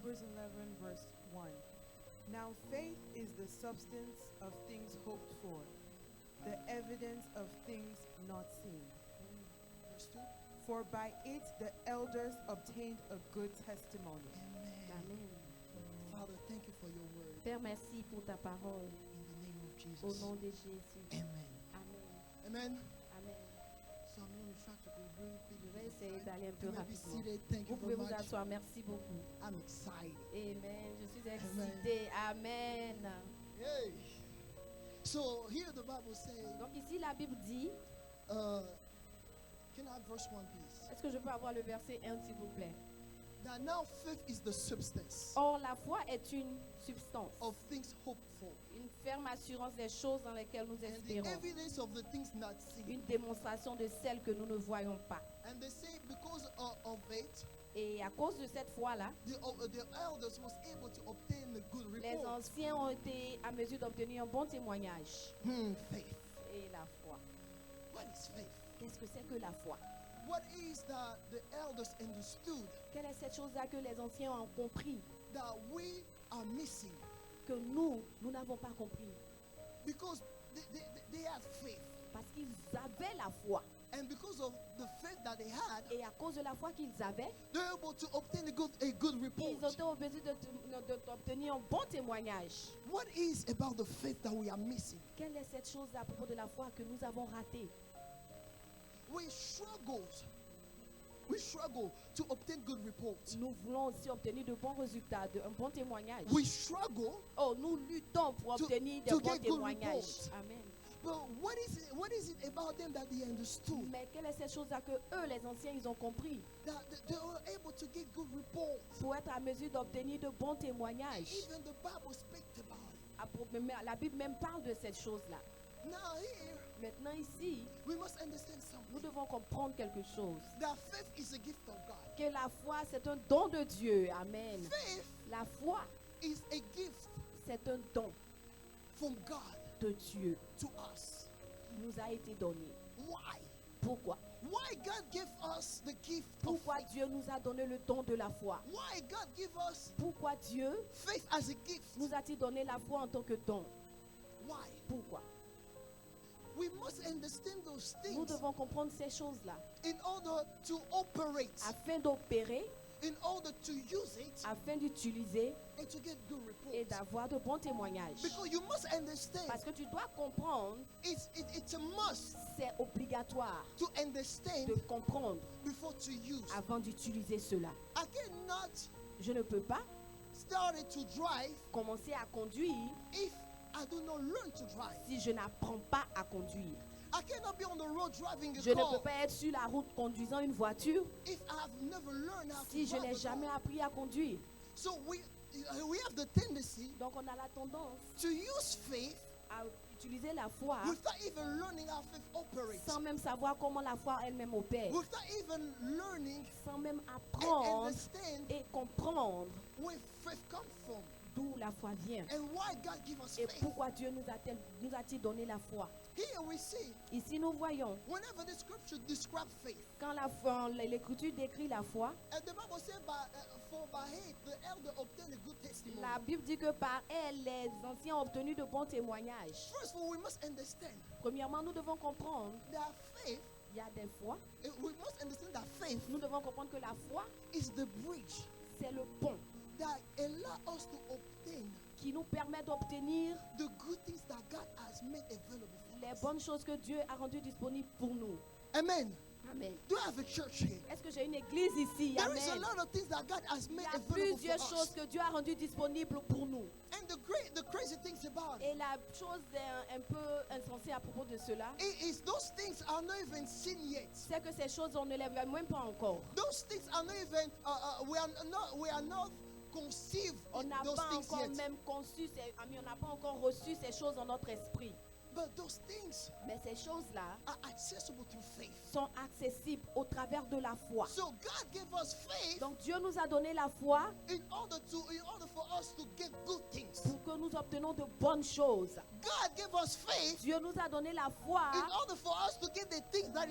Hebrews 11, verse 1. Now faith is the substance of things hoped for, the evidence of things not seen. Verse 2. For by it the elders obtained a good testimony. Amen. Father, thank you for your word. Père, merci pour ta parole. In the name of Au Jesus. nom de Jésus. Amen. Amen. Amen. Amen. So I'm going to try to be really quick. Je vais essayer d'aller un peu You may be rapidement. seated. Thank you Vous pouvez very vous much. asseoir. Merci beaucoup. I'm excited. Amen. Je suis excitée. Amen. Hey. So here the Bible says, Donc ici, la Bible dit, can I have verse 1 please? est-ce que je peux avoir le verset 1 s'il vous plaît? That now faith is the substance Or, la foi est une substance, of things hoped for, une ferme assurance des choses dans lesquelles nous and the espérons, evidence of the things not seen. une démonstration de celles que nous ne voyons pas. And they say because of it, Et à cause de cette foi-là, the elders was able to obtain a good les report. anciens ont été à mesure d'obtenir un bon témoignage. Faith. Et la foi. What is faith? Qu'est-ce que c'est que la foi? What is that the elders understood Quelle est cette chose-là que les anciens ont compris, that we are missing? que nous n'avons pas compris? Because they had faith. Parce qu'ils avaient la foi. And because of the faith that they had, Et à cause de la foi qu'ils avaient, they were able to obtain a good report. ils ont été en mesure d'obtenir un bon témoignage. What is about the faith that we are missing? Quelle est cette chose à propos de la foi que nous avons ratée? We struggle to obtain good reports. Nous voulons aussi obtenir de bons résultats, un bon témoignage. We struggle, Oh, nous luttons pour obtenir to de bons get good témoignages. reports. Amen. but what is it about them that they understood? Mais quelle est cette chose-là que eux, les anciens, ils ont compris? That they were able to get good reports. Pour être à mesure d'obtenir de bons témoignages. Even the Bible speaks about it. La Bible même parle de cette chose-là. Now here, Maintenant ici, we must understand nous something. devons comprendre quelque chose. That faith is a gift of God. Que la foi, c'est un don de Dieu. Amen. Faith La foi, is a gift c'est un don from God de Dieu to us. qui nous a été donné. Why? Pourquoi? Why God gave us the gift of Pourquoi faith? Dieu nous a donné le don de la foi? Why God gave us Pourquoi Dieu faith as a gift? nous a-t-il donné la foi en tant que don? Why? Pourquoi? We must understand those Nous things devons comprendre ces choses-là in order to operate, afin d'opérer, in order to use it, afin d'utiliser and to get good et reports. d'avoir de bons témoignages. Because you must understand, Parce que tu dois comprendre, it's a must c'est obligatoire to understand de comprendre before to use. avant d'utiliser cela. I cannot Je ne peux pas start to drive commencer à conduire if I do not learn to drive. si je n'apprends pas à conduire. I cannot be on the road driving a Je ne car peux pas être sur la route conduisant une voiture if I have never learned how si to je drive n'ai a jamais car. appris à conduire. So we have the tendency Donc on a la tendance to use faith à utiliser la foi without even learning how faith operates. sans même savoir comment la foi elle-même opère, Without even learning sans même and apprendre understand et comprendre where faith comes from d'où la foi vient and why God gave us et faith. pourquoi Dieu nous a-t-il donné la foi. Here we see Ici nous voyons whenever the scripture describes faith, quand la foi, l'Écriture décrit la foi, and the Bible says for by it the elder obtained a good testimony. la Bible dit que par elle les anciens ont obtenu de bons témoignages. First of all, we must understand Premièrement, nous devons comprendre, that faith, il y a des fois, we must understand that faith nous devons comprendre que la foi, is the bridge c'est le pont that allow us to obtain qui nous permet d'obtenir the good things that God has made available for les us. bonnes choses que Dieu a rendues disponibles pour nous. Amen. Amen. Do I have a church here? Est-ce que j'ai une église ici? There is a Amen. lot of things that God has Il made y a available plusieurs for choses us. que Dieu a rendues disponibles pour nous. And the crazy things about it Et la chose un peu insensée à propos de cela, is those things are not even seen yet. c'est que ces choses, on ne les voit même pas encore. Those things are not even we are not conceived On n'a those pas things encore yet. même conçu, on n'a pas encore reçu ces choses dans notre esprit. But those things Mais ces choses-là are accessible through faith. sont accessibles au travers de la foi. So God gave us faith faith Donc Dieu nous a donné la foi in order for us to get good things. pour que nous obtenions de bonnes choses. God gave us faith Dieu nous a donné la foi in order for us to get the things that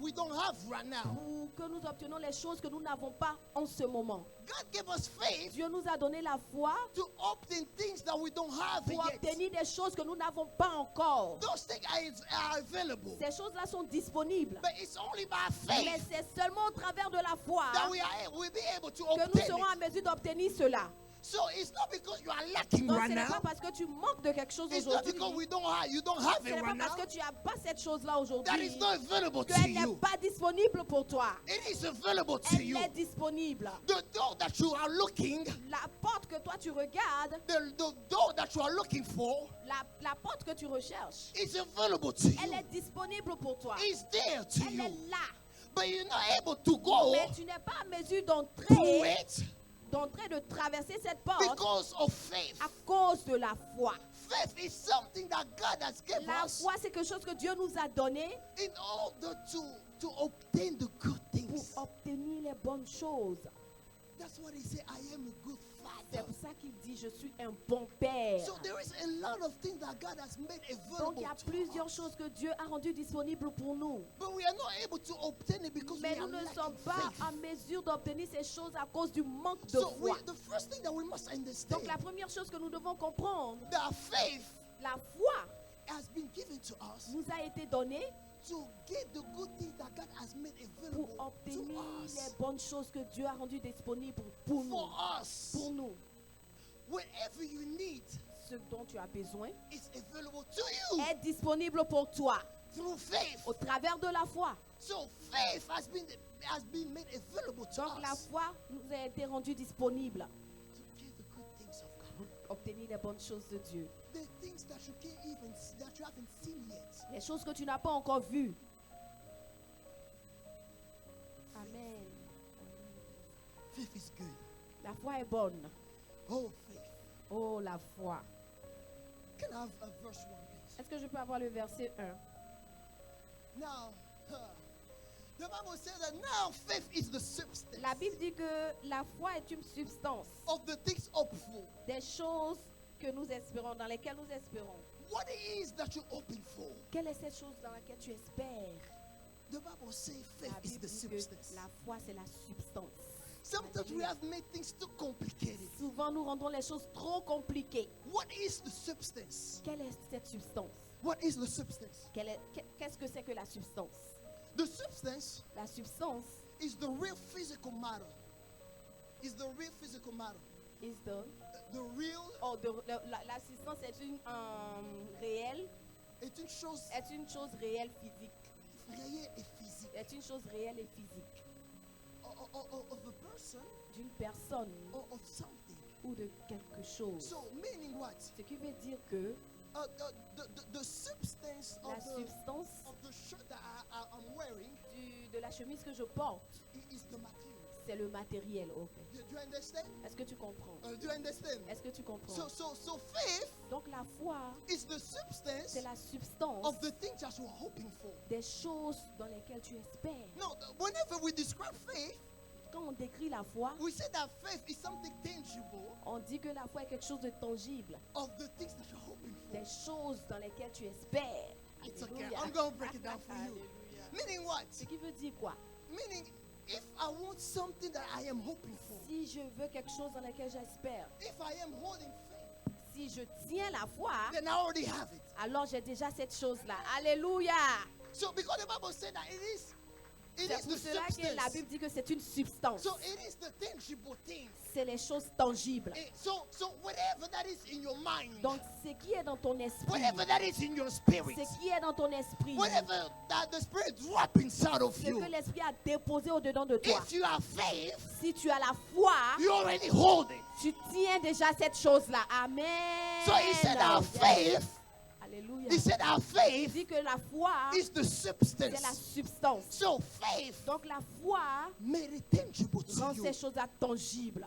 we don't have right now. pour que nous obtenions les choses que nous n'avons pas en ce moment. God gave us faith Dieu nous a donné la foi to obtain things that we don't have pour yet. obtenir des choses que nous n'avons pas encore. Those things are available. Ces choses-là sont disponibles. But it's only by Mais faith c'est seulement au travers de la foi that we'll be able to que nous obtain serons en it. mesure d'obtenir cela. So it's not because you are lacking Donc right ce n'est now. pas parce que tu manques de quelque chose It's not aujourd'hui. because you don't have Ce it n'est pas right parce now. que tu n'as pas cette chose-là That aujourd'hui is not available to qu'elle n'est you. pas disponible pour toi. It is available to Elle you. est disponible. The door that you are looking, La porte que toi tu regardes, the door that you are looking for, la porte que tu recherches, is available to elle you. est disponible pour toi. It's there to Elle you. est là. But you're not able to go Mais tu n'es pas en mesure through it de traverser cette porte because of faith. à cause de la foi. Faith is something that God has given La us foi, c'est quelque chose que Dieu nous a donné in order to obtain the good pour things. obtenir les bonnes choses. That's what he said. I am a good C'est father. pour ça qu'il dit, je suis un bon père. So there is a lot of things that God has made Donc il available y a to plusieurs us. choses que Dieu a rendues disponibles pour nous. But we are not able to obtain it because Mais we nous are ne lacking sommes pas faith. en mesure d'obtenir ces choses à cause du manque de So foi. the first thing that we must understand Donc la première chose que nous devons comprendre, that faith la foi has been given to us nous a été donnée to get the good things that God has made pour available to obtenir us. les bonnes choses que Dieu a rendues disponibles pour nous. For us. Pour nous. Whatever you need Ce dont tu as besoin is available to you est disponible pour toi through faith. au travers de la foi. So faith has been made available to Donc la us foi nous a été rendue disponible to get the good things of God. pour obtenir les bonnes choses de Dieu. The things that you can't even see, that you haven't seen yet. Les choses que tu n'as pas encore vues. Amen. Faith is good. La foi est bonne. Oh, faith. Oh, la foi. Can I have a verse 1, please? Est-ce que je peux avoir le verset 1? Now, the Bible says that now faith is the substance La Bible dit que la foi est une substance of the things hopeful. des choses que nous espérons, dans lesquelles nous espérons. What it is that you're hoping for? Quelle est cette chose dans laquelle tu espères? The Bible says faith La is Bible the dit que substance. la foi, c'est la substance. Sometimes we have made things too complicated. Souvent, nous rendons les choses trop compliquées. What is the substance? Quelle est cette substance? What is the substance? Qu'est-ce que c'est que la substance? The substance La substance is the real physical matter. Is the real physical matter. is the... The real Oh, la substance est une réelle, est une chose est une chose réelle physique. réelle et physique. Est une chose réelle et physique Of a person d'une personne or of something. ou de quelque chose. So meaning what? Ce qui veut dire que The substance la substance of the shirt that I'm wearing de la chemise que je porte, is the material. c'est le matériel. Ok. Do you understand? Est-ce que tu comprends? Do you understand? Est-ce que tu comprends? So faith Donc la foi, is the substance c'est la substance of the things that you're hoping for. des choses dans lesquelles tu espères. No, whenever we describe faith, Quand on décrit la foi, we say that faith is something tangible on dit que la foi est quelque chose de tangible, of the things that you're hoping for. des choses dans lesquelles tu espères. It's okay. Alléluia. I'm going to break it down for you. Alléluia. Meaning what? Ce qui veut dire quoi? Meaning, if I want something that I am hoping for, Si je veux quelque chose dans lequel j'espère, if I am holding faith, si je tiens la foi, then I already have it. alors j'ai déjà cette chose-là. Alléluia. So because the Bible said that it is C'est the pour cela que la substance. Bible dit que c'est une substance. So it is the tangible things. C'est les choses tangibles. So whatever that is in your mind, Donc, ce qui est dans ton esprit, whatever that is in your spirit, ce qui est dans ton esprit, whatever that the spirit drop inside of ce you, que l'esprit a déposé au-dedans de toi, if you have faith, si tu as la foi, you already hold it. tu tiens déjà cette chose-là. Amen. So he said our faith, Alléluia. he said our Il faith dit que la foi, is the c'est la substance. substance. So faith Donc, la foi made it tangible rend to ces you. choses-là tangibles.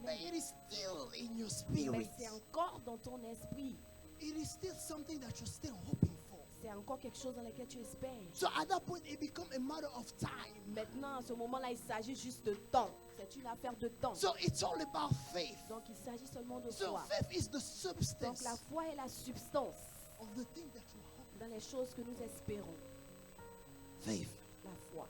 But Amen. it is still in your Mais spirit. c'est encore dans ton esprit. It is still something that you're still hoping for. C'est encore quelque chose dans lequel tu espères. So at that point, it becomes a matter of time. Maintenant, à ce moment-là, il s'agit juste de temps. C'est C'est une affaire de temps. So it's all about faith. Donc il s'agit seulement de So foi. faith is the Donc substance la foi est la substance of the thing that you hope. dans les choses que nous espérons. Faith. La foi.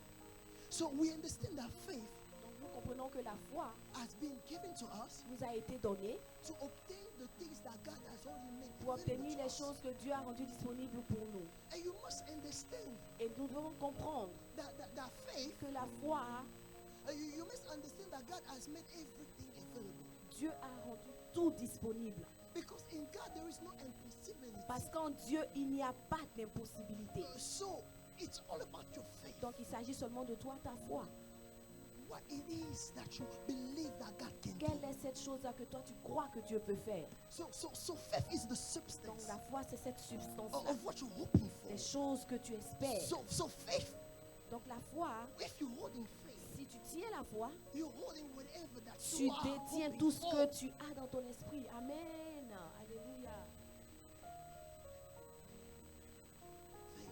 So we understand that faith Donc nous comprenons que la foi has been given to us nous a été donnée to obtain the things that God has already made pour obtenir available to les us. choses que Dieu a rendues disponibles pour nous. And you must understand Et nous devons comprendre that faith, que la foi, you must understand that God has made everything available. Dieu a rendu tout disponible. Because in God there is no impossibility. Parce qu'en Dieu, il n'y a pas d'impossibilité. So it's all about your faith. Donc il s'agit seulement de toi, ta foi. What it is that you believe that God can Quelle do. est cette chose-là que toi tu crois que Dieu peut faire? So faith is the Donc substance la foi, c'est cette substance-là. of what you're hoping for. Les choses que tu espères. So faith, Donc la foi, if you hold in faith, si tu tiens la foi, you're holding whatever that tu you are détiens hoping tout ce for. que tu as dans ton esprit. Amen. Alléluia. Faith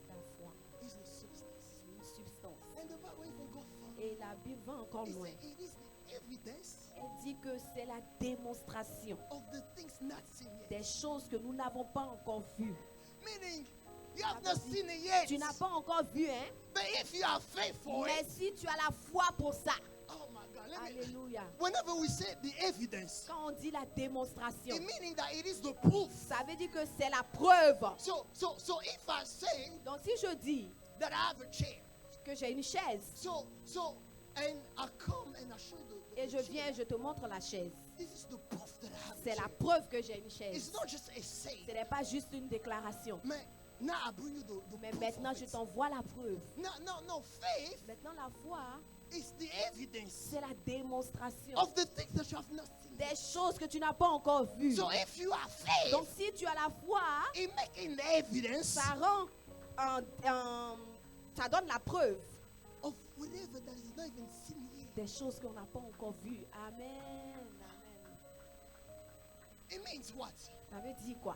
La foi, is the substance. c'est une substance. And the Bible even go further. Et la Bible va encore It loin. said it is the evidence Elle dit que c'est la démonstration of the things not seen yet. des choses que nous n'avons pas encore vues. Meaning, you have not seen it yet. Tu n'as pas encore vu, hein? But if you have faith for Mais it, si tu as la foi pour ça, oh my God, let me. alléluia. Whenever we say the evidence, Quand on dit la démonstration, it meaning that it is the proof. ça veut dire que c'est la preuve. So if I say Donc si je dis that I have a chair, que j'ai une chaise and I come and I show you the et je chair, viens, je te montre la chaise, this is the proof that I have a c'est la chair. preuve que j'ai une chaise. It's not just a saying. Ce n'est pas juste une déclaration. Man, now I bring you the Mais proof maintenant, of je it. t'envoie la preuve. No, faith Maintenant, la foi, is the evidence c'est la démonstration of the things that you have not seen. des choses que tu n'as pas encore vues. So if you have faith, Donc si tu as la foi, in making the evidence ça rend, ça donne la preuve of whatever that is not even seen yet. des choses qu'on n'a pas encore vues. Amen. Amen. It means what? Ça veut dire quoi?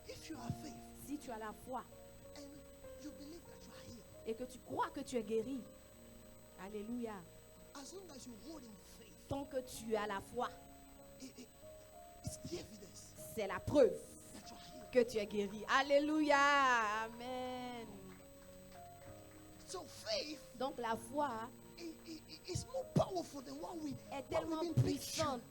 If you have faith Si tu as la foi and you believe that you are healed, et que tu crois que tu es guéri, alléluia. as long as you hold in faith, Tant que tu as la foi, it's the evidence c'est la preuve that you are healed. que tu es guéri. Alléluia. Amen. So faith Donc la foi is more powerful than what we est what tellement we picture. puissante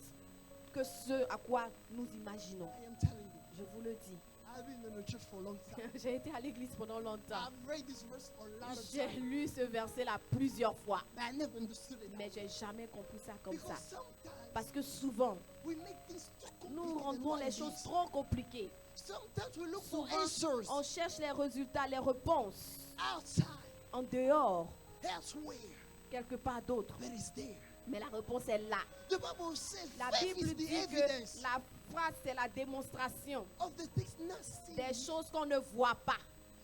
que ce à quoi nous imaginons. I am telling you, Je vous le dis. I've been in the church for a long time. J'ai été à l'église pendant longtemps. I've read this verse a lot of J'ai times, lu ce verset-là plusieurs fois, but I never understood it. mais j'ai jamais compris ça comme ça. Because sometimes Parce que souvent, we make things too nous complicated. than rendons what les it choses is. trop compliquées. Sometimes we look for Souvent, answers on cherche les résultats, les réponses outside, en dehors, elsewhere, quelque part d'autre. but it's there. Mais la réponse est là. The Bible says La faith Bible is dit the que evidence la foi, c'est la démonstration of the things not seen. des choses qu'on ne voit pas.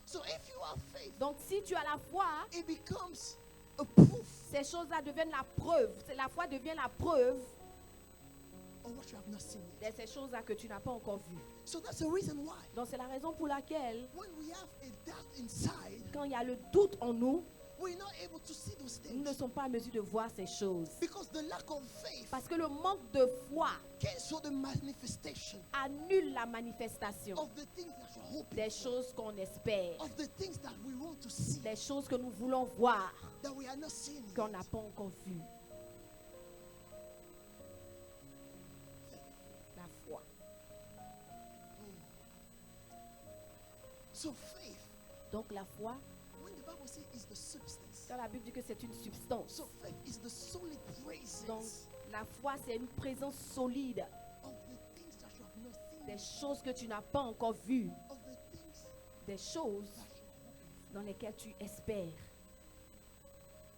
So if you have faith, Donc si tu as la foi, it becomes a proof ces choses-là deviennent la preuve. La foi devient la preuve of what you have not seen yet. de ces choses-là que tu n'as pas encore vues. So that's the reason why Donc c'est la raison pour laquelle, when we have a doubt inside, quand il y a le doute en nous, we're not able to see those nous ne things sommes pas en mesure de voir ces choses. because the lack of faith Parce que le manque de foi cancels the manifestation annule la manifestation of the things that you're hoping des for, choses qu'on espère, of the things that we want to see des choses que nous voulons voir, that we are not seeing qu'on yet. n'a pas encore vues. La foi. So faith, Donc la foi, when the Bible says is the substance, quand la Bible dit que c'est une substance, so faith is the solid presence donc la foi c'est une présence solide of the things that you have not seen, des choses que tu n'as pas encore vues, of the things des choses that you're hoping dans lesquelles tu espères.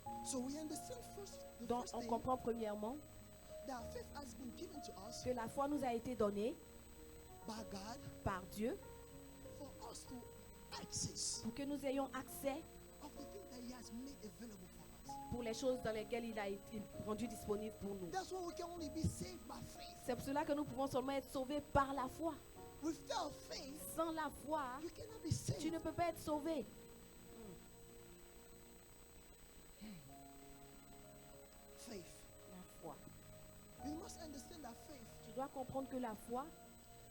for. So we understand first, the Donc first on thing, comprend premièrement that faith has been given to us que la foi nous a été donnée by God par Dieu for us to access pour que nous ayons accès of the thing that He has made available for us. pour les choses dans lesquelles il a été rendu disponible pour nous. That's why we can only be saved by faith. C'est pour cela que nous pouvons seulement être sauvés par la foi. Without faith, Sans la foi, you cannot be tu saved. ne peux pas être sauvé. Faith dois comprendre que la foi,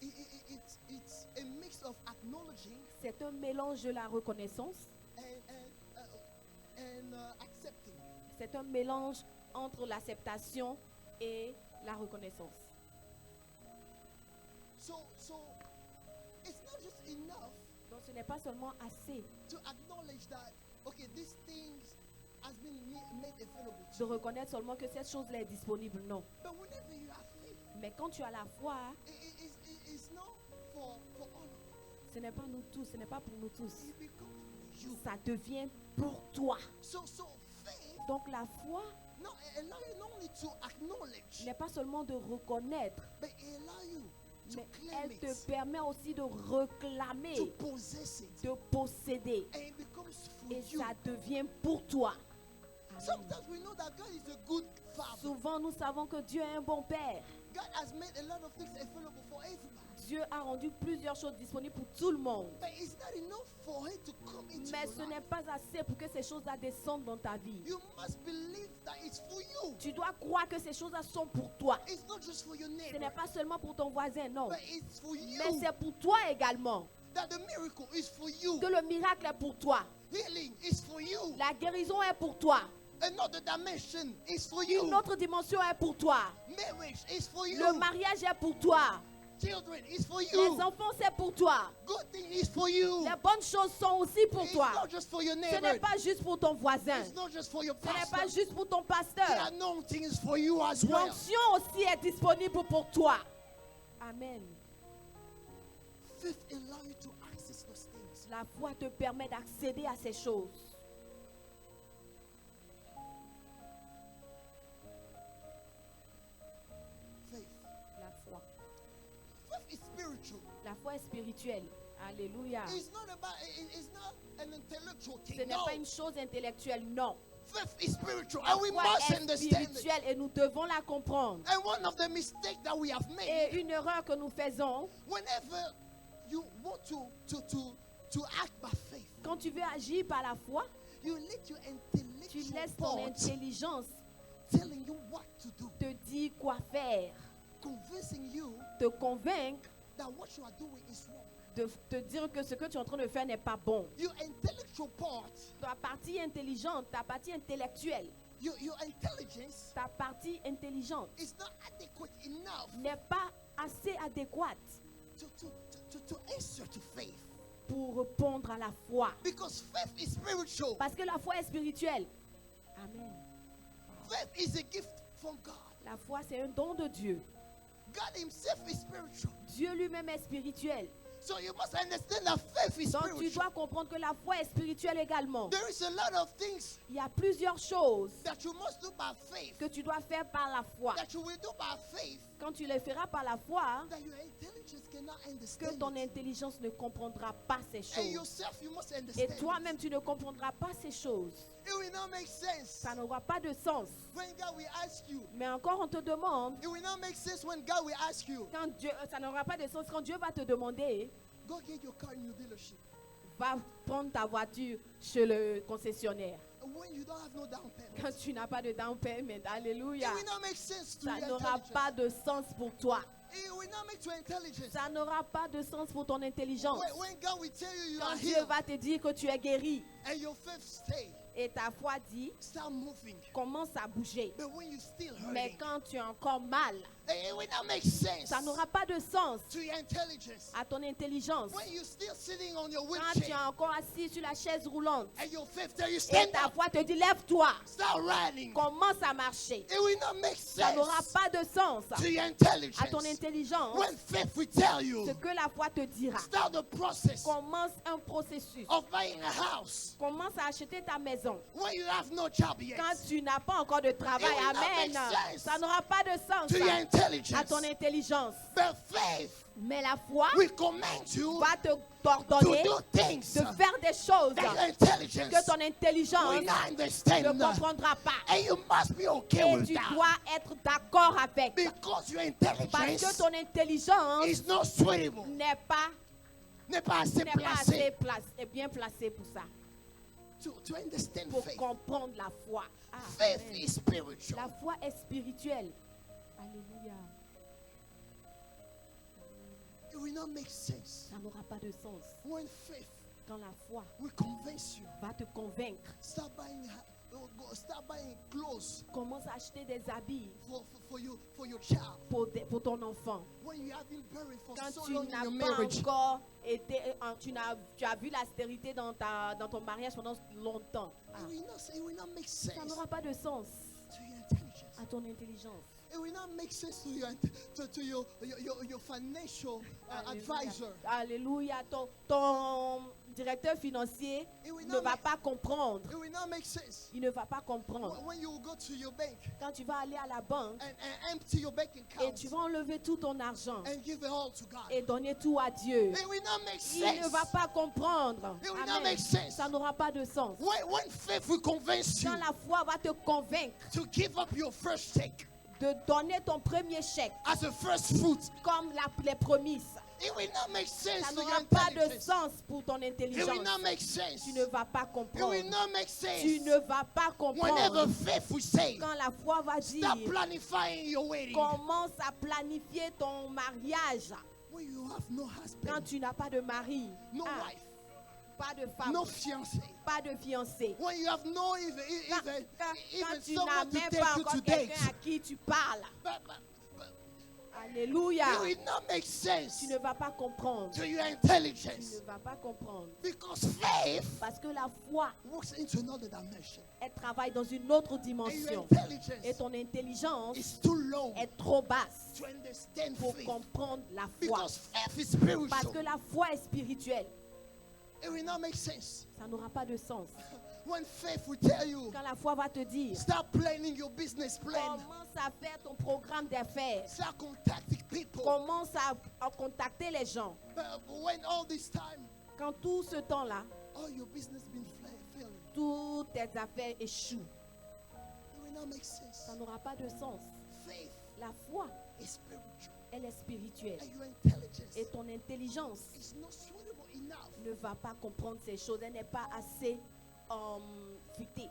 it's a mix of acknowledging c'est un mélange de la reconnaissance, and accepting. c'est un mélange entre l'acceptation et la reconnaissance. So it's not just enough Donc ce n'est pas seulement assez to acknowledge that, okay, these things has been made available de to you. reconnaître seulement que cette chose-là est disponible, non. But whenever you have faith, Mais quand tu as la foi, it's not for all of us. ce n'est pas nous tous, ce n'est pas pour nous tous. It becomes for you. Ça devient pour toi. So faith Donc la foi not allow you not only to acknowledge, n'est pas seulement de reconnaître, but it allow you to mais claim elle te it, permet aussi de réclamer, to possess it, de posséder. and it becomes for Et you. ça devient pour toi. Amen. Sometimes we know that God is a good father. Souvent, nous savons que Dieu est un bon Père. God has made a lot of things available for everybody. Dieu a rendu plusieurs choses disponibles pour tout le monde. But it's not enough for it to come into Mais your ce n'est life. pas assez pour que ces choses-là descendent dans ta vie. You must believe that it's for you. Tu dois croire que ces choses-là sont pour toi. It's not just for your Ce neighbor, n'est pas seulement pour ton voisin, non. but it's for you. Mais c'est pour toi également. That the miracle is for you. Que le miracle est pour toi. Healing is for you. La guérison est pour toi. Another dimension is for you. Une autre dimension est pour toi. Marriage is for you. Le mariage est pour toi. Children is for Les you. enfants, c'est pour toi. Good thing is for you. Les bonnes choses sont aussi pour It's toi. not just for your Ce neighbor. n'est pas juste pour ton voisin. It's not just for your Ce n'est pas pastor. juste pour ton The pasteur. anointing is for you as well. L'onction aussi est disponible pour toi. Amen. Faith allows you to access those things. La foi te permet d'accéder à ces choses. Faith. La foi. Faith is spiritual. La foi est spirituelle. Alléluia. It's not about. It's not an intellectual Ce thing. n'est No. pas une chose intellectuelle, non. Faith is spiritual, La and we foi must est understand it. spirituelle et nous devons la comprendre. And one of the mistakes that we have made, Et une erreur que nous faisons, whenever you want to act by faith, quand tu veux agir par la foi, you let your tu intellectual laisses ton part intelligence telling you what to do, te dire quoi faire, convincing you te convaincre, that what you are doing is wrong. de te dire que ce que tu es en train de faire n'est pas bon. Your intellectual part, Ta partie intelligente, ta partie intellectuelle, your intelligence ta partie intelligente is not adequate enough n'est pas assez adéquate to answer to faith. pour répondre à la foi. Because faith is spiritual. Parce que la foi est spirituelle. Amen. Faith is a gift from God. La foi, c'est un don de Dieu. God himself is spiritual. Dieu lui-même est spirituel. So you must understand that faith is Donc tu spiritual. dois comprendre que la foi est spirituelle également. There is a lot of things Il y a plusieurs choses that you must do by faith, que tu dois faire par la foi. that you will do by faith, Quand tu les feras par la foi, that your intelligence cannot que understand ton it. intelligence ne comprendra pas ces And choses. yourself, you must Et understand toi-même, it. tu ne comprendras pas ces choses. It will not make sense Ça n'aura pas de sens. when God will ask you. Mais encore, on te demande, It will not make sense when God will ask you. quand Dieu, ça n'aura pas de sens quand Dieu va te demander, Go get your car in your dealership. va prendre ta voiture chez le concessionnaire. And when you don't have no down payment, Quand tu n'as pas de down payment, alléluia, it will not make sense to ça your n'aura intelligence. pas de sens pour toi. It will not make your intelligence. Ça n'aura pas de sens pour ton intelligence. When God will tell you you are Quand Dieu healed va te dire que tu es guéri and your faith stay, et ta foi dit, start moving. commence à bouger. But when you still Mais hurting, quand tu as encore mal, it will not make sense ça n'aura pas de sens to your intelligence. à ton intelligence. When you're still sitting on your Quand tu es wheelchair encore assis sur la chaise roulante and your faith tell you et stand ta up, foi te dit lève-toi, start running, commence à marcher. it will not make Ça n'aura sense pas de sens to your à ton intelligence. intelligence. When faith will tell you, Ce que la foi te dira. start the process Commence un processus. of buying a house Commence à acheter ta maison. when you have no job yet. Quand tu n'as pas encore de travail, It will not amen. make sense Ça n'aura pas de sens to your à intelligence. ton intelligence. But faith Mais la foi will command you va te to t'ordonner do things de faire des choses that your intelligence que ton will intelligence not ne understand. comprendra pas. And you must be okay Et with tu that. dois être d'accord avec. Because your Parce que intelligence ton intelligence is not suitable. n'est pas Assez assez placé bien placée pour ça. to understand Pour faith. comprendre la foi. Ah, Faith amen. is spiritual. La foi est spirituelle. Alléluia. It will not make sense. Ça n'aura pas de sens. When faith Quand la foi will convince you, va te convaincre, start buying clothes commence à acheter des habits for your child. pour ton enfant. When you have been buried for Quand so tu long in n'as your pas marriage, encore été, tu as vu l'austérité dans ton mariage pendant longtemps. Ah, it will not make ça sense n'aura pas de sens to your intelligence. à ton intelligence. It will not make sense to your financial advisor. Alléluia. Ton directeur financier It will ne not va make- pas comprendre. It will not make sense. Il ne va pas comprendre. When you go to your bank Quand tu vas aller à la banque and empty your bank et account tu vas enlever tout ton argent and give it all to God, et donner tout à Dieu, it will not make il ne sense. va pas comprendre. It will not Amen. make sense. Ça n'aura pas de sens. When faith will convince you Quand la foi va te convaincre to give up your first take de donner ton premier chèque as a first fruit, comme les prémices, it will not make sense ça to your n'aura pas de intelligence. sens pour ton It will intelligence. not make sense. Tu ne vas pas It will comprendre. not make Tu sense. ne vas pas Whenever comprendre. faith will say, Quand la foi va stop dire, planifying your wedding. commence à planifier ton mariage. When you have no Quand husband, tu n'as pas de mari, no ah, wife, pas de femme, no fiancé. pas de fiancé. When you have no Quand even tu n'as someone to même take pas you to encore date. quelqu'un à qui tu parles. But Alléluia. it will not make sense Tu ne vas pas comprendre. to your Tu intelligence. ne vas pas comprendre. Because faith Parce que la foi, works into another dimension. elle travaille dans une autre And dimension. your intelligence Et ton intelligence is too low est trop basse to understand pour faith. comprendre la foi. Because faith is Parce que spiritual. la foi est spirituelle. It will not make sense. Ça n'aura pas de sens. When faith will tell you, Quand la foi va te dire, start planning your business plan. commence à faire ton programme d'affaires. Start contacting people. Commence à contacter les gens. But when all this time, Quand tout ce temps-là, all your business been failing, toutes tes affaires échouent. it will not make sense. Ça n'aura pas de sens. Faith La foi, is spiritual. elle est spirituelle. And your intelligence Et ton intelligence is not suitable enough ne va pas comprendre ces choses. Elle n'est pas assez futée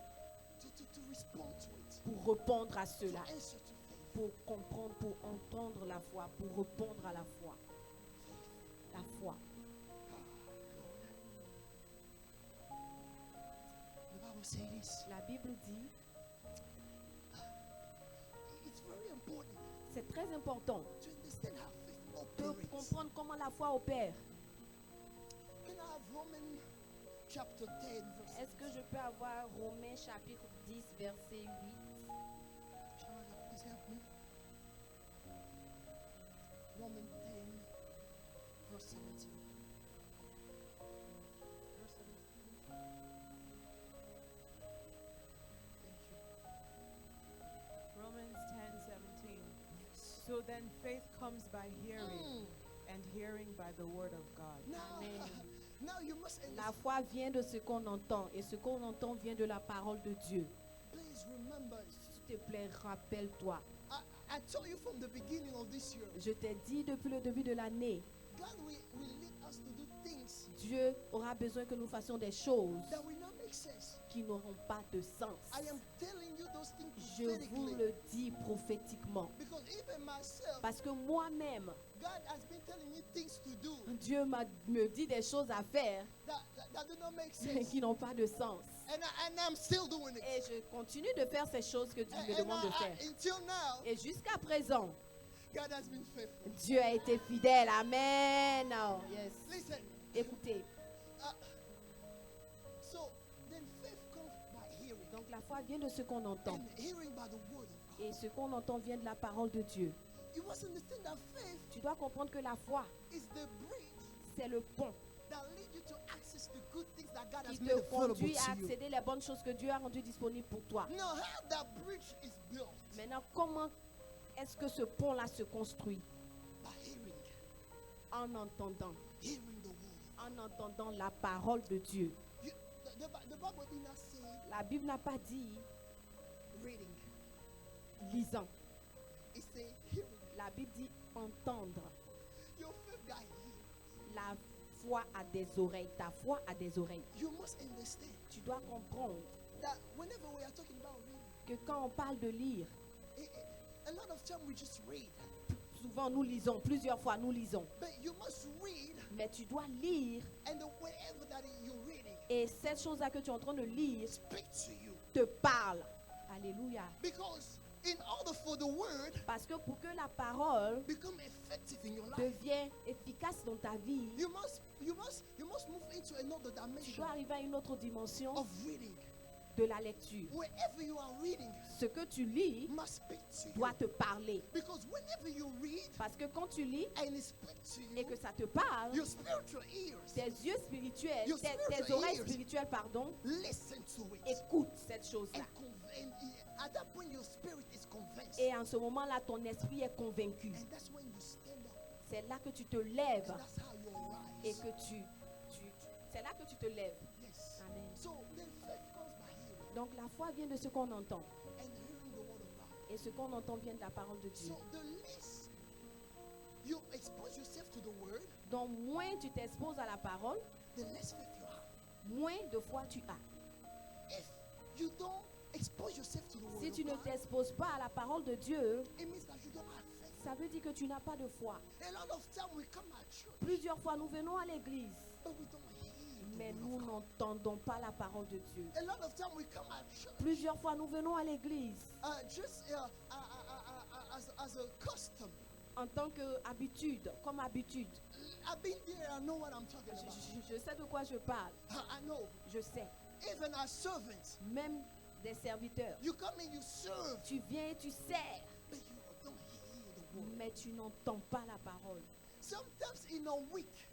to respond to it, pour répondre à to cela, answer to faith. pour comprendre, pour entendre la foi, pour répondre à la foi. La foi. The Bible says this. La Bible dit, It's very important c'est très important to understand how faith de operates. comprendre comment la foi opère. Can I have Romans chapter 10, verse Est-ce que je peux avoir Romains chapitre 10, verset 8? Shall please help me? Romans 10, verse 17. Verse 17. Thank you. Romans 10:17. Yes. So then faith comes by hearing, and hearing by the word of God. Now, Amen. now you must La understand. foi vient de ce qu'on entend et ce qu'on entend vient de la parole de Dieu. Please remember, S'il te plaît, rappelle-toi. I told you from the beginning of this year, Je t'ai dit depuis le début de l'année, God will lead us to do things Dieu aura besoin que nous fassions des choses that will not make sense. qui n'auront pas de sens. I am telling you those things Je vous prophetically. le dis prophétiquement. Because even myself, Parce que moi-même, God has been telling me things to do Dieu me dit des choses à faire that do not make sense. qui n'ont pas de sens. And I'm still doing it. Et je continue de faire ces choses que Dieu me demande de faire. Until now, Et jusqu'à présent, God has been faithful. Dieu a été fidèle. Amen. Oh, yes. Listen, Écoutez, so then faith comes by hearing, donc la foi vient de ce qu'on entend. and hearing by the word of God. Et ce qu'on entend vient de la parole de Dieu. You must understand that faith Tu dois comprendre que la foi, is the bridge c'est le pont that leads you to access the good things that God has qui made te available conduit à to you. accéder les bonnes choses que Dieu a rendues disponibles pour toi. Now, how that bridge is built? Maintenant, comment est-ce que ce pont-là se construit? By hearing, En entendant, hearing the word. en entendant la parole de Dieu. The Bible did not say La Bible n'a pas dit reading. lisant. It said hearing. La Bible dit entendre. Your faith got ears. La foi a des oreilles. Ta foi a des oreilles. You must understand Tu dois comprendre that whenever we are talking about reading, que quand on parle de lire, a lot of time we just read. Souvent, nous lisons, plusieurs fois, nous lisons. But you must read, Mais tu dois lire. and whatever that you're reading, Et cette chose-là que tu es en train de lire speak to you. te parle. Alléluia. Because in order for the word Parce que pour que la parole become effective in your life, devienne efficace dans ta vie, you must move into another tu dimension dois arriver à une autre dimension of reading. de la lecture. Wherever you are reading Ce que tu lis must speak to you. doit te parler. Because whenever you read Parce que quand tu lis and it speaks to et you, que ça te parle, your spiritual ears tes yeux spirituels, Your tes spiritual oreilles ears. spirituelles, pardon, listen to it. écoutent cette chose-là. And at that point, your spirit is convinced. Et en ce moment-là, ton esprit est convaincu. And that's when you stand up. C'est là que tu te lèves And that's how you et rise. que c'est là que tu te lèves. Yes. Amen. So then faith comes by hearing, Donc la foi vient de ce qu'on entend. and hearing the word of God. Et ce qu'on entend vient de la parole de Dieu. So the less you expose yourself to the word, Donc moins tu t'exposes à la parole, the less faith you have. moins de foi tu as. If you don't expose yourself to the word Si of tu ne God, t'exposes pas à la parole de Dieu, it means that you don't have faith. ça veut dire que tu n'as pas de foi. A lot of time we come at church, Plusieurs fois nous venons à l'église, but we don't hear the mais word nous of God. n'entendons pas la parole de Dieu. A lot of time we come at church, Plusieurs fois nous venons à l'église as a custom. en tant qu'habitude, comme habitude. I've been there, I know what I'm talking about. Je sais de quoi je parle. I know. Je sais. Even as servants, Même des serviteurs. you come and you serve, Tu viens et tu sers, but you don't hear the word. mais tu n'entends pas la parole. Sometimes in a week,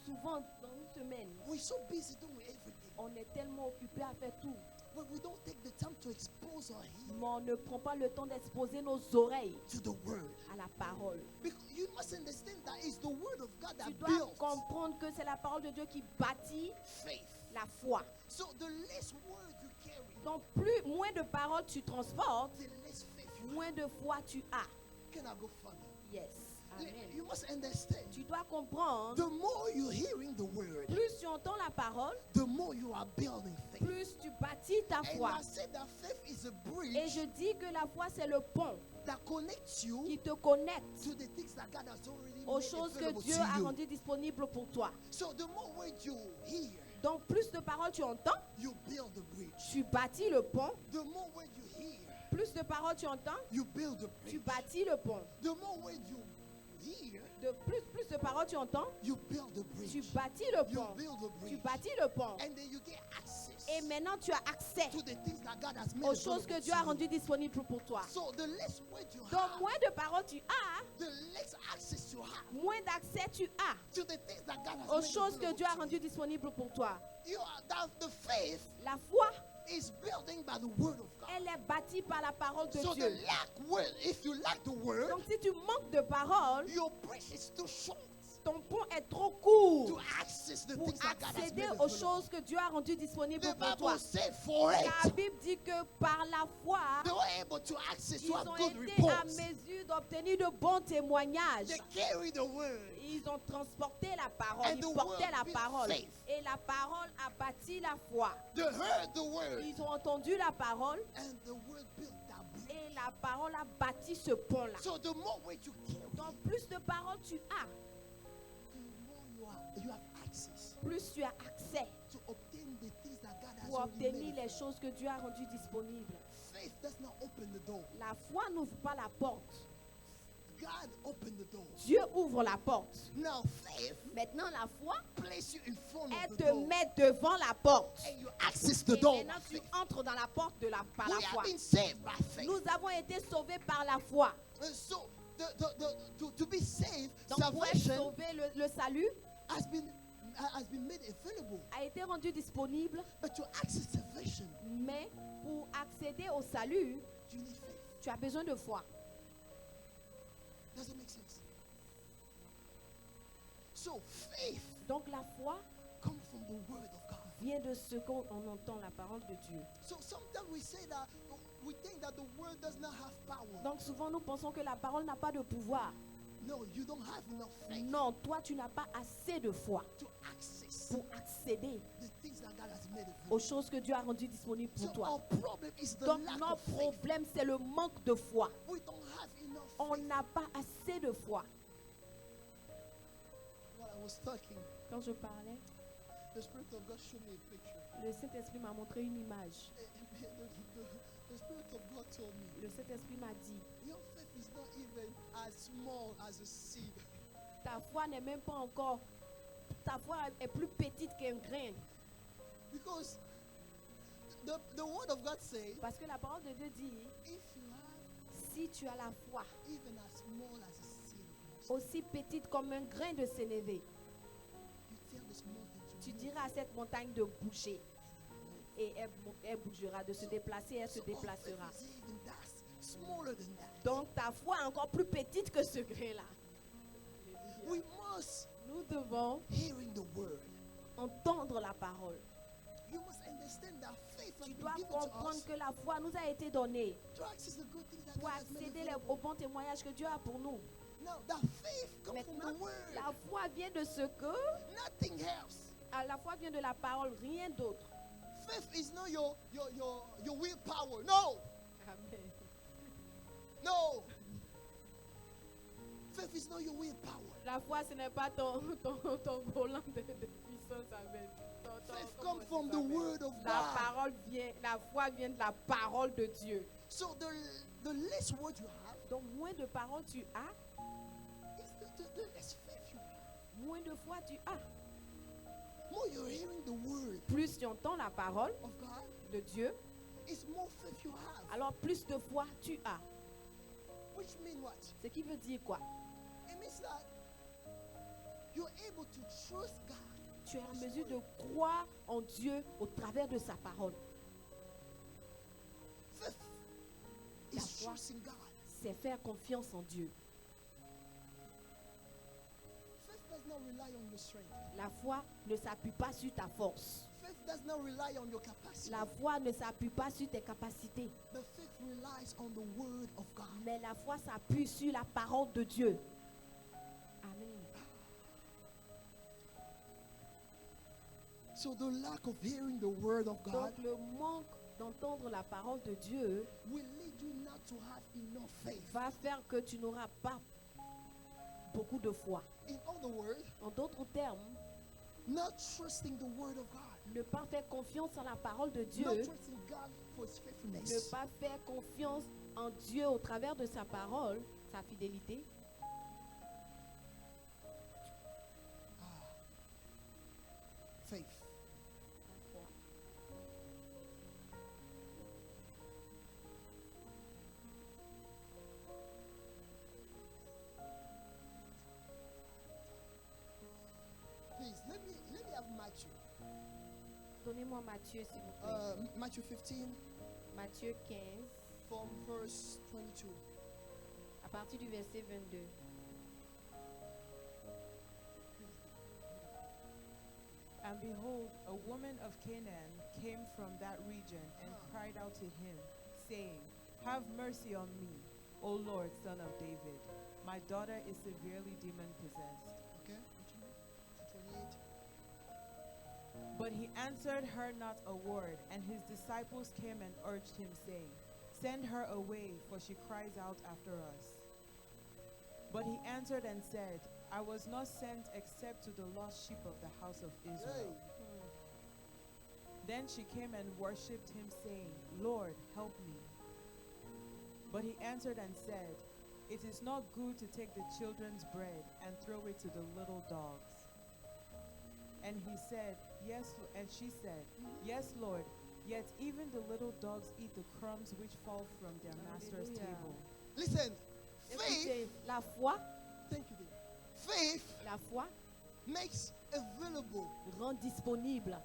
Souvent, dans une semaine, we're so busy doing everything, on est tellement occupé à faire tout, but we don't take the time to expose our ear mais on ne prend pas le temps d'exposer nos oreilles to the word. à la parole. Because you must understand that it's the word of God that Tu dois builds comprendre que c'est la parole de Dieu qui bâtit faith. la foi. So the less word you carry, Donc, moins de paroles tu transportes, the less faith you have. moins de foi tu as. Can I go further? Yes. Amen. You must understand. Tu dois comprendre, The more you're hearing the word, plus tu entends la parole, the more you are building faith. plus tu bâtis ta And foi. I said that faith is a Et je bridge dis que la foi, c'est le pont that connects you qui te connecte to the things that God has already aux made choses que available Dieu to a you. rendues disponibles pour toi. So the more word you hear, Donc, plus de paroles tu entends, you build the bridge. tu bâtis le pont. The more word you hear, Plus de paroles tu entends, you build the tu bridge. bâtis le pont. The more word you hear, Plus de paroles tu entends, you build the tu bridge. bâtis le You pont. build the Tu bridge. bâtis le pont. And then you get access Et maintenant, tu as accès to the things that God has made aux choses que available Dieu a to you. rendues disponibles pour toi. So the less word you Donc, have, moins de paroles tu as, the less access you have moins d'accès tu as to the things that God has aux made choses que available Dieu a to rendues disponibles pour toi. you. That the faith La foi, is building by the word of God. elle est bâtie par la parole de So Dieu. the lack word, if you lack the word, Donc, si tu manques de paroles, your bridge is too short ton pont est trop court to access the pour things that God has accéder made aux available. choses que Dieu a rendues disponibles The pour toi. Bible said for La it, Bible dit que par la foi, they were able to access, ils to have ont good été à reports. mesure d'obtenir de bons témoignages. They carry the word. Ils ont transporté la parole, And ils the portaient word la built parole. faith. Et la parole a bâti la foi. They heard the word, Ils ont entendu la parole and the word built that bridge. et la parole a bâti ce pont-là. So the more word you carry, Donc plus de paroles tu as, the more you have access plus tu as accès to obtain the things that God has pour already obtenir made. les choses que Dieu a rendues disponibles. Faith does not open the door. La foi n'ouvre pas la porte. God opened the door. Dieu ouvre la porte. Now faith Maintenant la foi, place you in front elle of the te door, met devant la porte. and you access the Et door. maintenant by tu faith. entres dans la porte par We la have foi. been saved by faith. Nous avons été sauvés par la foi. So to be saved, Donc pour être salvation sauvé, le salut has been made available. a été rendu disponible, But to access salvation, mais pour accéder au salut, you need faith. tu as besoin de foi. Does it make sense? So faith Donc la foi comes from the word of God. vient de ce qu'on entend la parole de Dieu. So sometimes we say that we think that the word does not have power. Donc souvent nous pensons que la parole n'a pas de pouvoir. No, you don't have enough faith Non, toi tu n'as pas assez de foi to access pour accéder the things that God has made aux available. choses que Dieu a rendues disponibles So pour toi. our problem is the Donc lack notre of faith. problème c'est le manque de foi. We don't have enough On n'a pas assez de foi. While I was talking, Quand je parlais, the Spirit of God showed me a picture. le Saint-Esprit m'a montré une image. The Spirit of God told me, Le Saint-Esprit m'a dit, your faith is not even as small as a seed. ta foi n'est même pas encore, ta foi est plus petite qu'un grain. Because the word of God says, Parce que la parole de Dieu dit, if you have si tu as la foi, even as small as a seed of mustard, aussi petite comme un grain de sénévé, you tell this mountain to tu move, diras à cette montagne de bouger. Et elle bougera, de se déplacer, elle se so our déplacera. faith is even that smaller than that. Donc ta foi est encore plus petite que ce grain-là. We must Nous devons hearing the word. entendre la parole. You must understand that faith has Tu been dois given to comprendre us. que la foi nous a été donnée Drugs is a good thing that pour God has made accéder available. au bon témoignage que Dieu a pour nous. Now that faith comes from Maintenant, the word, la foi vient de ce que, nothing else. la foi vient de la parole, rien d'autre. Faith is not your willpower. No, Amen. no. Faith is not your willpower. La foi, ce n'est pas ton volant de puissance. Amen. Faith comes from the word of La God. parole vient, la foi vient de la parole de Dieu. So the less word you have, Donc moins de paroles tu as, is the less faith you have. moins de foi tu as. More you're hearing the word Plus tu entends la parole of God, de Dieu, is more faith you have. alors plus de foi tu as. Which means what? Ce qui veut dire quoi? It means that you're able to trust God. Tu es en mesure de croire en Dieu au travers de sa parole. Faith La is foi. trusting God. C'est faire confiance en Dieu. Faith does not rely on your strength. La foi ne s'appuie pas sur ta force. Faith does not rely on your capacity. La foi ne s'appuie pas sur tes capacités. But faith relies on the word of God. Mais la foi s'appuie sur la parole de Dieu. Amen. So the lack of hearing the word of God Donc le manque d'entendre la parole de Dieu will lead you not to have enough faith. va faire que tu n'auras pas beaucoup de foi. In other words, En d'autres termes, not trusting the word of God. ne pas faire confiance en la parole de Not Dieu, trusting God for his ne faithfulness. pas faire confiance en Dieu au travers de sa parole, sa fidélité, Faith. la foi. Please, let me have Matthew. Donnez-moi Matthieu, s'il vous plaît. Matthew 15 Matthieu 15, from verse 22. à partir du verset 22. And behold, a woman of Canaan came from that region and cried out to him, saying, Have mercy on me, O Lord, son of David. My daughter is severely demon-possessed. Okay? 28. But he answered her not a word, and his disciples came and urged him, saying, Send her away, for she cries out after us. But he answered and said, I was not sent except to the lost sheep of the house of Israel. Then she came and worshipped him, saying, Lord, help me. But he answered and said, It is not good to take the children's bread and throw it to the little dogs. And he said, Yes, and she said, Yes, Lord, yet even the little dogs eat the crumbs which fall from their master's Hallelujah. table. Listen, faith, Écoutez, la foi, thank you, dear. Faith la foi makes available. rend disponible.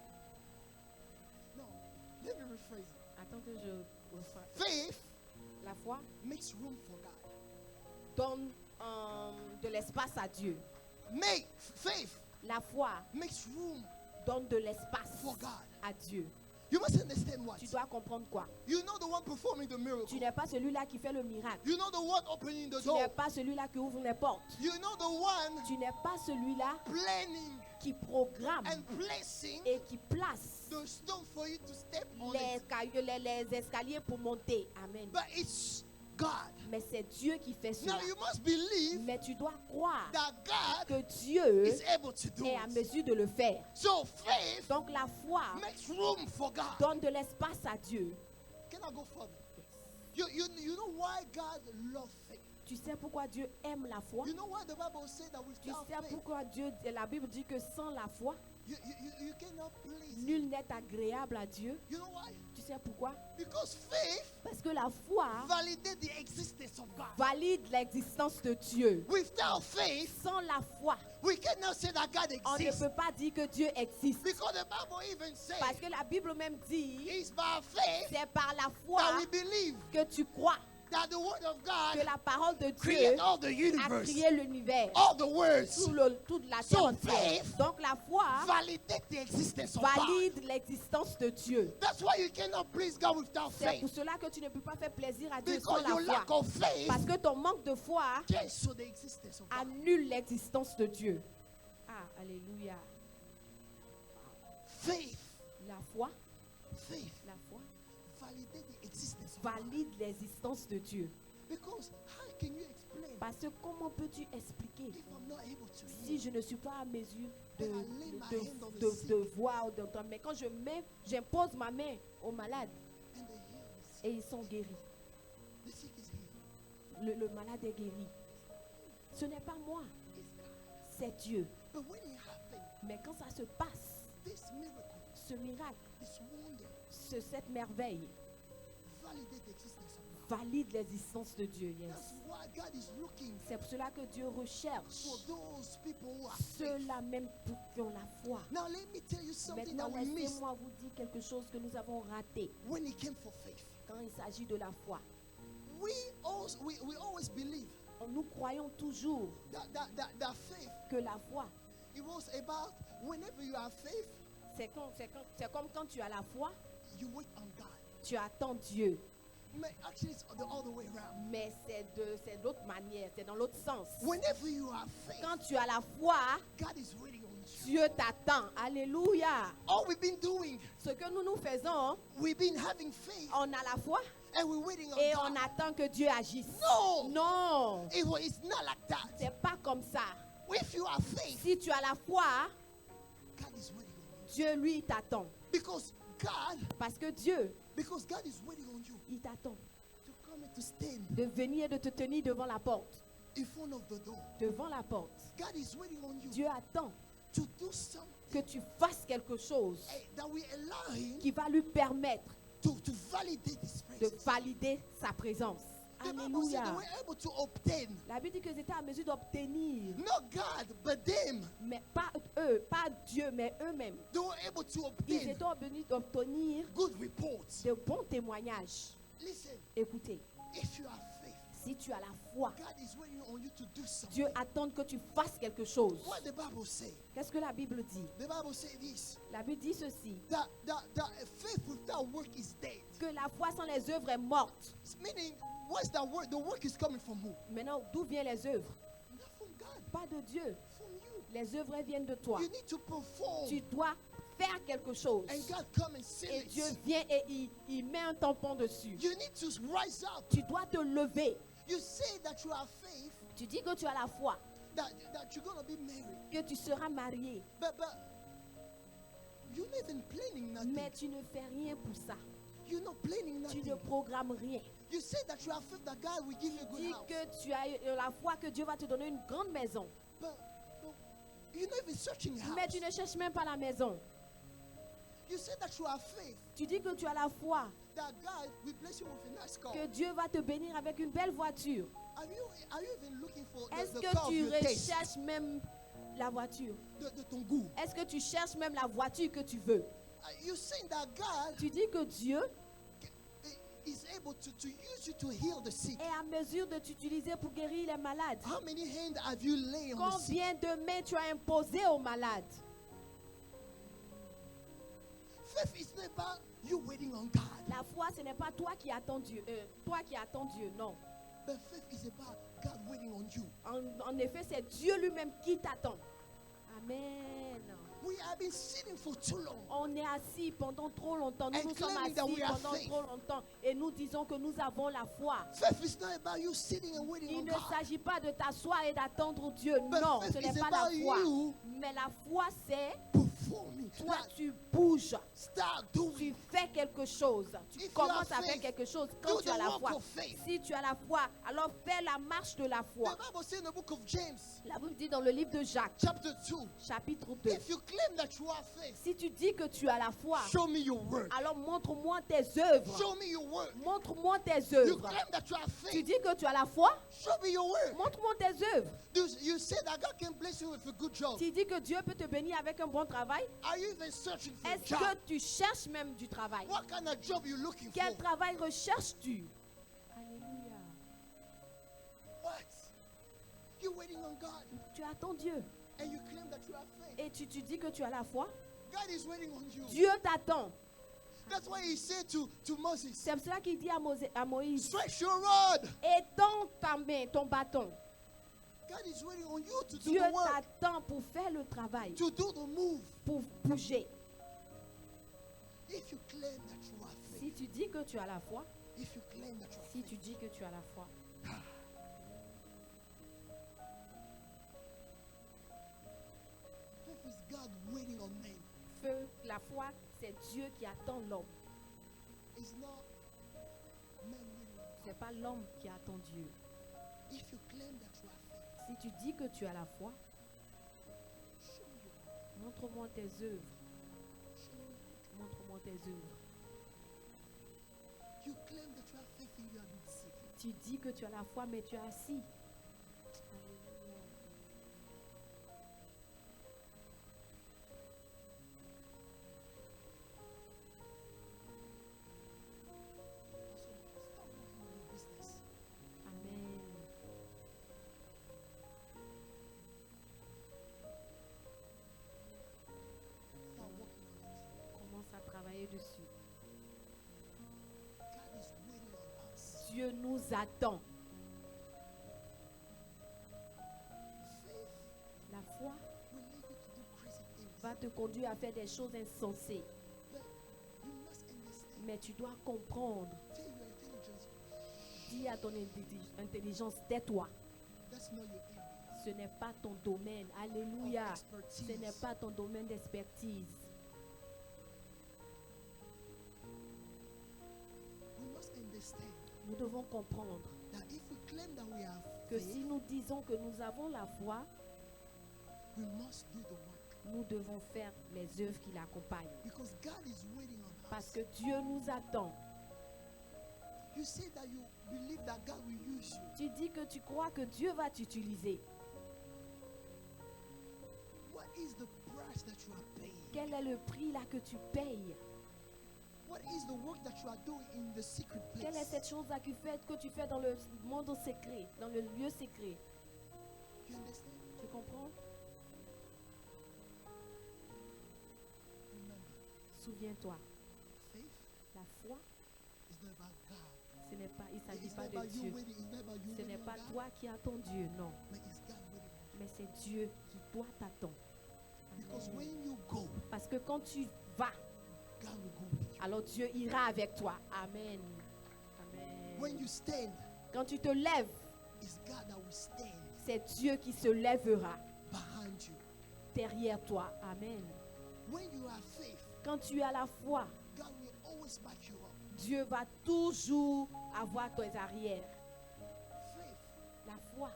No, let me rephrase it. Attends que je refasse. Faith La foi makes room for God. donne de l'espace à Dieu. Faith La foi makes room donne de l'espace for God. à Dieu. You must understand what? Tu dois comprendre quoi? You know the one performing the miracle. Tu n'es pas celui-là qui fait le miracle. You know the one opening the Tu n'es door. pas celui-là qui ouvre les portes. You know the one Tu n'es pas celui-là planning qui programme and placing et qui place the stone for you to step on les, it. les escaliers pour monter. Amen. But it's God. Mais c'est Dieu qui fait Now cela. you must believe Mais tu dois croire that God que Dieu is able to do est à it. mesure de le faire. So faith Donc la foi makes room for God. donne de l'espace à Dieu. Can I go further? You know why God loves faith? Tu sais pourquoi Dieu aime la foi? You know why the Bible says that Tu without sais faith, pourquoi la Bible dit que sans la foi, you cannot please Him. nul n'est agréable à Dieu? You know why? Tu sais pourquoi? Because faith Parce que la foi validates the existence of God. valide l'existence de Dieu. Without faith, Sans la foi, we cannot say that God on ne exists. peut pas dire que Dieu existe. Because the Bible even says Parce que la Bible même dit, it's by faith c'est par la that foi we believe que tu crois that the word of que God la parole de Dieu created all the a universe, créé l'univers, all the words, toute la So terre entière. faith Donc la foi validate the existence of God. valide l'existence de Dieu. That's why you cannot please God without C'est pour faith. cela que tu ne peux pas faire plaisir à Dieu sans Because your la lack foi. of faith Parce que ton manque de foi can show the existence of God. annule l'existence de Dieu. Ah, alléluia. Faith, La foi validate the existence of God. valide l'existence de Dieu. Because how can you explain Parce que comment peux-tu expliquer if I'm not able to si hear? je ne suis pas à mesure Then I lay my hand on the de sick voir ou d'entendre? Mais quand j'impose ma main aux malades and they heal the sick. et ils sont guéris, The sick is healed. le malade est guéri. Ce n'est pas moi, It's God. c'est Dieu. But when it happens, Mais quand ça se passe, this miracle, ce miracle, this wonder, cette merveille validate the existence of God. valide l'existence de Dieu. Yes. That's why God is looking C'est pour cela que Dieu recherche for those people who are faith. ceux-là même qui ont la foi. Now let me tell you something that Maintenant, we missed laissez-moi vous dire quelque chose que nous avons raté when it came for faith. quand il s'agit de la foi. We always believe Nous croyons toujours that faith, que la foi, it was about whenever you have faith, c'est comme quand tu as la foi, you wait on God. tu attends Dieu. But actually, it's all the way around. Mais c'est d'autre manière, c'est dans l'autre sens. Whenever you have faith, Quand tu as la foi, God is waiting on you. Dieu t'attend. Alléluia. All we've been doing, Ce que nous faisons, we've been having faith on a la foi and we're waiting on et God. on attend que Dieu agisse. No, Non, it's not like that. c'est pas comme ça. If you have faith, Si tu as la foi, God is waiting on you. Dieu lui t'attend. Because God is waiting on you Il t'attend to come and to stand de venir, de te tenir devant la porte. in front of the door. Devant la porte. God is waiting on you Dieu attend to do something que tu fasses quelque chose that will allow Him qui va lui permettre to validate His de presence. valider sa présence. The Bible said they Alléluia. were able to obtain, La Bible dit qu'ils étaient en mesure d'obtenir, not God, but them. mais pas eux, pas Dieu, mais eux-mêmes. They were able to Ils obtain étaient en mesure d'obtenir good reports. de bons témoignages. Listen, Écoutez, if you have faith, si tu as la foi, God is waiting on you to do something. Dieu attend que tu fasses quelque chose. What the Bible say? Qu'est-ce que la Bible dit? The Bible say this: La Bible dit ceci, that faith without work is dead. que la foi sans les œuvres est morte. Meaning, what's that work? The work is coming from who? Maintenant, d'où viennent les œuvres? Not from God, Pas de Dieu. from you. Les œuvres elles viennent de toi. You need to perform, Tu dois faire quelque chose. and God come and seal Et Dieu it. vient et il met un tampon dessus. You need to rise up. Tu dois te lever. You say that you have faith, Tu dis que tu as la foi, that you're gonna be married, que tu seras marié. but you're not even planning nothing. Mais tu ne fais rien pour ça. You're not planning Tu nothing. ne programmes rien. You say that you have faith that God will give you a good Dis house, que tu as la foi que Dieu va te donner une grande maison. but you're not even searching a Mais house. tu ne cherches même pas la maison. You say that you have faith Tu dis que tu as la foi, that God will bless you with a nice car. que Dieu va te bénir avec une belle voiture. Are you even looking for Est-ce the que car of tu your taste, recherches même la voiture? de ton goût? Est-ce que tu cherches même la voiture que tu veux? You're saying that God Tu dis que Dieu is able to use you to heal the sick. est à mesure de t'utiliser pour guérir les malades. How many hands have you laid on the sick? Combien de mains tu as imposé aux malades? Faith is not about you waiting on God, La foi, ce n'est pas toi qui attends Dieu. Non. but faith is about God waiting on you. En effet, c'est Dieu lui-même qui t'attend. Amen. We have been sitting for too long. On est assis pendant trop longtemps. Nous And nous sommes claiming that assis we have pendant faith. trop longtemps et nous disons que nous avons la foi. Faith is not about you sitting and waiting Il on ne God. s'agit pas de t'asseoir et d'attendre Dieu. But Non, faith ce is n'est pas la about foi. you Mais la foi, c'est performing. toi, Like, tu bouges. start Tu doing. fais quelque chose. Tu If you commences have à faire faith, quelque chose quand do tu as the la work foi. of faith. Si tu as la foi, alors fais la marche de la foi. The Bible says in the book of James, La Bible dit dans le livre de Jacques, chapter 2, chapitre 2, if you claim that you have faith, si tu dis que tu as la foi, show me your work. alors montre-moi tes œuvres. Show me your work. Montre-moi tes You œuvres. claim that you have Tu faith. dis que tu as la foi, Show me your work. montre-moi tes œuvres. You say that God can bless you with a good job. Tu dis que Dieu peut te bénir avec un bon travail. Are you even searching for a Est-ce job? que tu cherches même du travail? What kind of job you looking Quel for? travail recherches-tu? Alléluia. What? You're waiting on God Tu attends Dieu. and you claim that you have faith. Et tu dis que tu as la foi. God is waiting on you. Dieu t'attend. That's why he said to Moses, C'est pour cela qu'il dit à Moïse, stretch your rod. étends ta main, ton bâton. God is waiting on you to do Dieu the work, t'attend pour faire le travail, to do the move. pour bouger. If you claim that you have Si faith, tu dis que tu as la foi, if you claim that you have si faith, tu dis que tu as la foi, faith is God waiting on men. feu, la foi, c'est Dieu qui attend l'homme. It's not men waiting on C'est pas l'homme qui attend Dieu. God. If you claim that you have faith, Si tu dis que tu as la foi, show me your work. montre-moi tes œuvres. Show me your work. Montre-moi tes œuvres. You claim that you have faith and you have been sitting. Tu dis que tu as la foi, mais tu es assis. Alléluia. Also, stop working on your business. Amen. Start working on it. Commence à travailler dessus. God is waiting on us. Dieu nous attend. Faith La foi will lead you to do crazy things. va te conduire à faire des choses insensées. But you must understand. Mais tu dois comprendre. Tell your intelligence, Dis à ton intelligence, tais-toi. that's not your area. Ce n'est pas ton domaine. Alléluia. Of Ce n'est expertise. pas ton domaine d'expertise. We must understand Nous devons comprendre that if we claim that we have que faith, si nous disons que nous avons la foi, we must do the work. nous devons faire les œuvres qui l'accompagnent. Because God is waiting on Parce us. que Dieu nous attend. You say that you believe that God will use you. Tu dis que tu crois que Dieu va t'utiliser. What is the price that you are paying? Quel est le prix là que tu payes? What is the work that you are doing in the secret Quelle est place? cette chose là que tu fais dans le monde secret, dans le lieu secret? You understand? Tu comprends? Remember, Souviens-toi, faith la foi, is not about God. il ne s'agit It's pas not de about you Dieu. waiting. It's not about you Ce n'est waiting pas on God. toi qui attends Dieu, non. But it's God waiting on you. Mais c'est Dieu qui toi t'attend. Because Amen. when you go, Parce que quand tu vas, God will go with you. alors Dieu ira avec toi. Amen. When Amen. you stand, Quand tu te lèves, it's God that will stand c'est Dieu qui se lèvera behind you. derrière toi. Amen. When you have faith, Quand tu as la foi, God will always back you up. Dieu va toujours avoir tes arrières. Faith La foi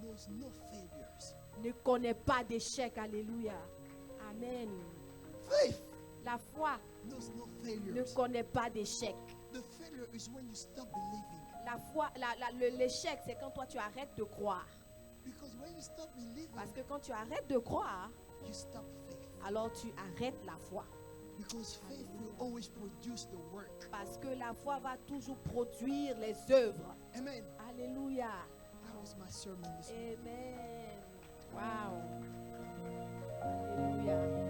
knows no failures. ne connaît pas d'échec. Alléluia. Amen. Faith La foi knows no ne failures. connaît pas d'échec. The failure is when you stop believing. La foi, l'échec, c'est quand toi tu arrêtes de croire. Because when you stop believing, Parce que quand tu arrêtes de croire, you stop faith. alors tu arrêtes la foi. Because faith will always produce the work. Parce que la foi va toujours produire les œuvres. Amen. Alléluia. That was my sermon this morning. Amen. Wow. Alléluia.